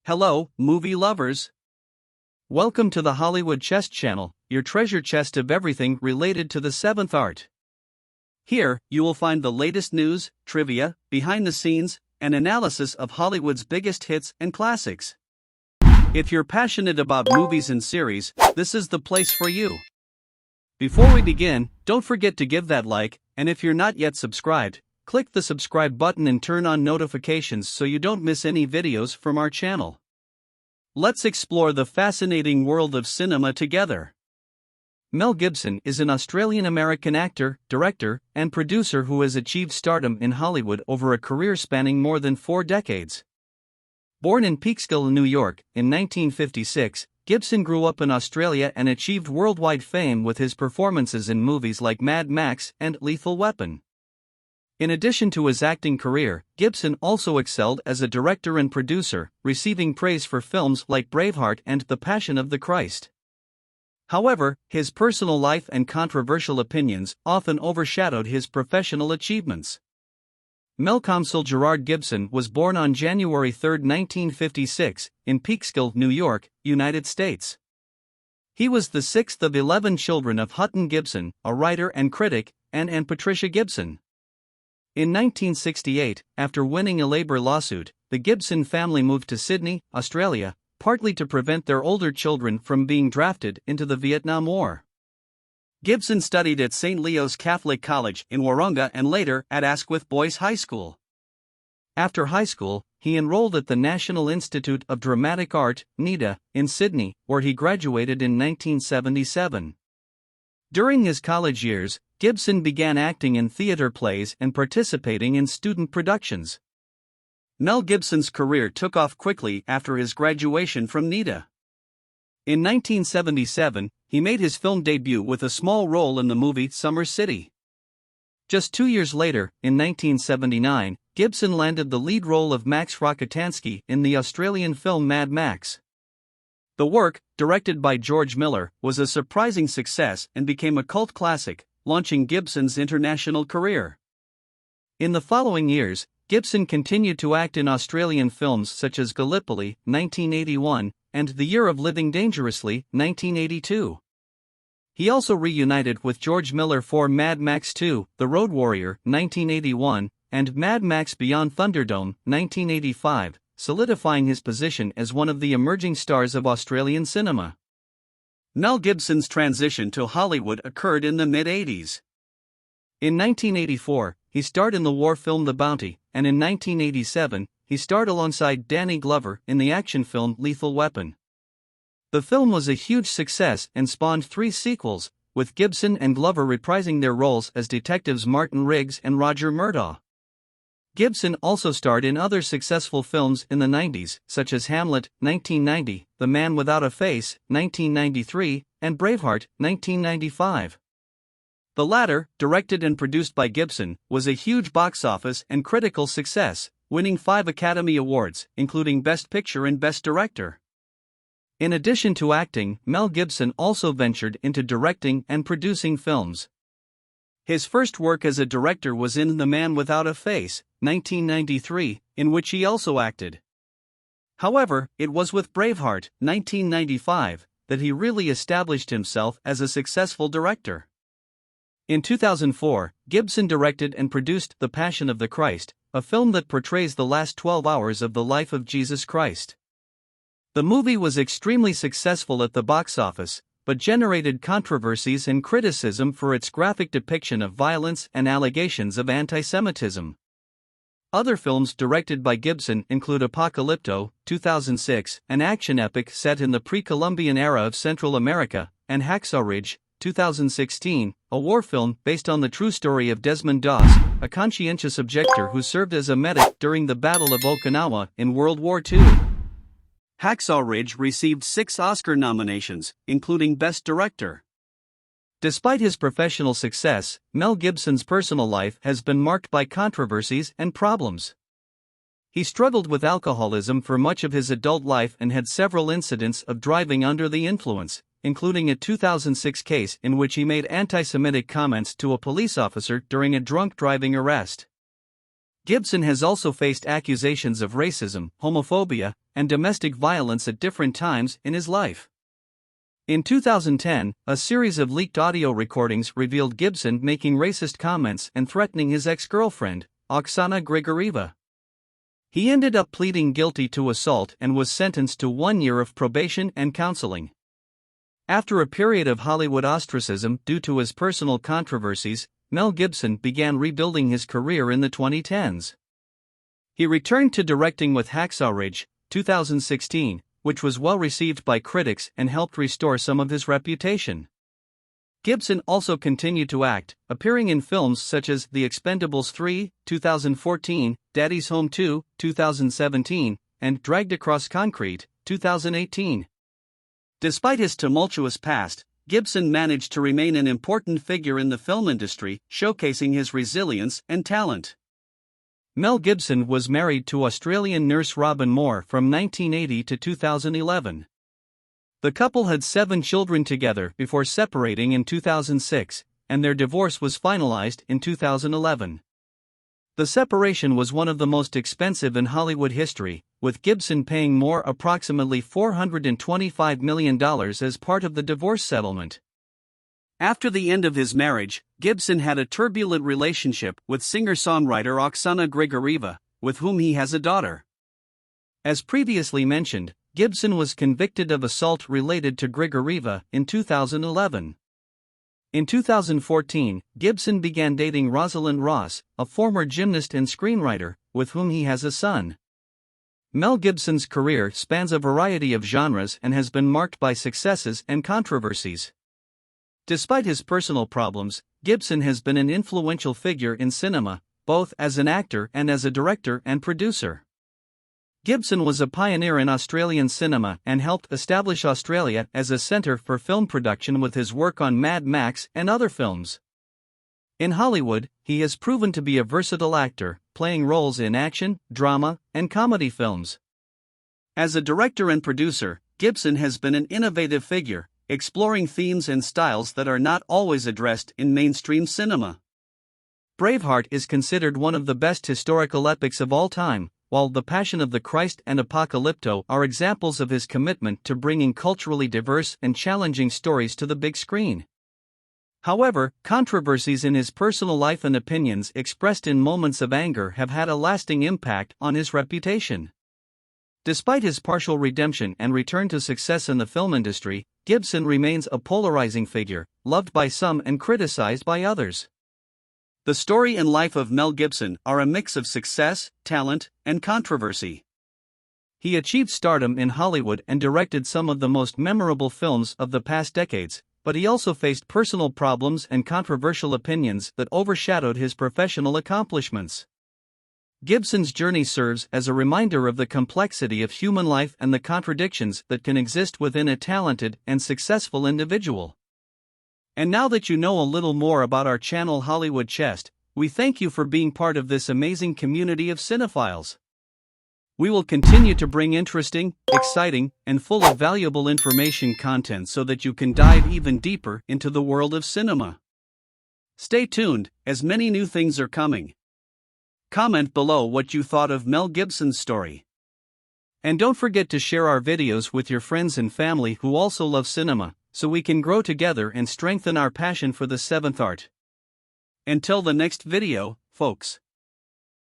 Hello, movie lovers. Welcome to the Hollywood Chest Channel, your treasure chest of everything related to the seventh art. Here, you will find the latest news, trivia, behind the scenes, and analysis of Hollywood's biggest hits and classics. If you're passionate about movies and series, this is the place for you. Before we begin, don't forget to give that like, and if you're not yet subscribed, click the subscribe button and turn on notifications so you don't miss any videos from our channel. Let's explore the fascinating world of cinema together. Mel Gibson is an Australian-American actor, director, and producer who has achieved stardom in Hollywood over a career spanning more than 4 decades. Born in Peekskill, New York, in 1956, Gibson grew up in Australia and achieved worldwide fame with his performances in movies like Mad Max and Lethal Weapon. In addition to his acting career, Gibson also excelled as a director and producer, receiving praise for films like Braveheart and The Passion of the Christ. However, his personal life and controversial opinions often overshadowed his professional achievements. Melcomsel Gerard Gibson was born on January 3, 1956, in Peekskill, New York, United States. He was the 6th of 11 children of Hutton Gibson, a writer and critic, and Patricia Gibson. In 1968, after winning a labor lawsuit, the Gibson family moved to Sydney, Australia, partly to prevent their older children from being drafted into the Vietnam War. Gibson studied at St. Leo's Catholic College in Wahroonga and later at Asquith Boys High School. After high school, he enrolled at the National Institute of Dramatic Art, NIDA, in Sydney, where he graduated in 1977. During his college years, Gibson began acting in theater plays and participating in student productions. Mel Gibson's career took off quickly after his graduation from NIDA. In 1977, he made his film debut with a small role in the movie Summer City. Just 2 years later, in 1979, Gibson landed the lead role of Max Rokitansky in the Australian film Mad Max. The work, directed by George Miller, was a surprising success and became a cult classic, launching Gibson's international career. In the following years, Gibson continued to act in Australian films such as Gallipoli, 1981, and The Year of Living Dangerously, 1982. He also reunited with George Miller for Mad Max 2, The Road Warrior, 1981, and Mad Max Beyond Thunderdome, 1985, solidifying his position as one of the emerging stars of Australian cinema. Mel Gibson's transition to Hollywood occurred in the mid-80s. In 1984, he starred in the war film The Bounty, and in 1987, he starred alongside Danny Glover in the action film Lethal Weapon. The film was a huge success and spawned 3 sequels, with Gibson and Glover reprising their roles as detectives Martin Riggs and Roger Murdaugh. Gibson also starred in other successful films in the 90s, such as Hamlet, 1990, The Man Without a Face, 1993, and Braveheart, 1995. The latter, directed and produced by Gibson, was a huge box office and critical success, winning 5 Academy Awards, including Best Picture and Best Director. In addition to acting, Mel Gibson also ventured into directing and producing films. His first work as a director was in The Man Without a Face, 1993, in which he also acted. However, it was with Braveheart, 1995, that he really established himself as a successful director. In 2004, Gibson directed and produced The Passion of the Christ, a film that portrays the last 12 hours of the life of Jesus Christ. The movie was extremely successful at the box office, but generated controversies and criticism for its graphic depiction of violence and allegations of anti-Semitism. Other films directed by Gibson include Apocalypto, 2006, an action epic set in the pre-Columbian era of Central America, and Hacksaw Ridge, 2016, a war film based on the true story of Desmond Doss, a conscientious objector who served as a medic during the Battle of Okinawa in World War II. Hacksaw Ridge received 6 Oscar nominations, including Best Director. Despite his professional success, Mel Gibson's personal life has been marked by controversies and problems. He struggled with alcoholism for much of his adult life and had several incidents of driving under the influence, including a 2006 case in which he made anti-Semitic comments to a police officer during a drunk driving arrest. Gibson has also faced accusations of racism, homophobia, and domestic violence at different times in his life. In 2010, a series of leaked audio recordings revealed Gibson making racist comments and threatening his ex-girlfriend, Oksana Grigorieva. He ended up pleading guilty to assault and was sentenced to 1 year of probation and counseling. After a period of Hollywood ostracism due to his personal controversies, Mel Gibson began rebuilding his career in the 2010s. He returned to directing with Hacksaw Ridge, 2016, which was well received by critics and helped restore some of his reputation. Gibson also continued to act, appearing in films such as The Expendables 3, 2014, Daddy's Home 2, 2017, and Dragged Across Concrete, 2018. Despite his tumultuous past, Gibson managed to remain an important figure in the film industry, showcasing his resilience and talent. Mel Gibson was married to Australian nurse Robin Moore from 1980 to 2011. The couple had 7 children together before separating in 2006, and their divorce was finalized in 2011. The separation was one of the most expensive in Hollywood history, with Gibson paying Moore approximately $425 million as part of the divorce settlement. After the end of his marriage, Gibson had a turbulent relationship with singer-songwriter Oksana Grigorieva, with whom he has a daughter. As previously mentioned, Gibson was convicted of assault related to Grigorieva in 2011. In 2014, Gibson began dating Rosalind Ross, a former gymnast and screenwriter, with whom he has a son. Mel Gibson's career spans a variety of genres and has been marked by successes and controversies. Despite his personal problems, Gibson has been an influential figure in cinema, both as an actor and as a director and producer. Gibson was a pioneer in Australian cinema and helped establish Australia as a centre for film production with his work on Mad Max and other films. In Hollywood, he has proven to be a versatile actor, playing roles in action, drama, and comedy films. As a director and producer, Gibson has been an innovative figure, exploring themes and styles that are not always addressed in mainstream cinema. Braveheart is considered one of the best historical epics of all time, while The Passion of the Christ and Apocalypto are examples of his commitment to bringing culturally diverse and challenging stories to the big screen. However, controversies in his personal life and opinions expressed in moments of anger have had a lasting impact on his reputation. Despite his partial redemption and return to success in the film industry, Gibson remains a polarizing figure, loved by some and criticized by others. The story and life of Mel Gibson are a mix of success, talent, and controversy. He achieved stardom in Hollywood and directed some of the most memorable films of the past decades, but he also faced personal problems and controversial opinions that overshadowed his professional accomplishments. Gibson's journey serves as a reminder of the complexity of human life and the contradictions that can exist within a talented and successful individual. And now that you know a little more about our channel Hollywood Chest, we thank you for being part of this amazing community of cinephiles. We will continue to bring interesting, exciting, and full of valuable information content so that you can dive even deeper into the world of cinema. Stay tuned, as many new things are coming. Comment below what you thought of Mel Gibson's story. And don't forget to share our videos with your friends and family who also love cinema, so we can grow together and strengthen our passion for the seventh art. Until the next video, folks.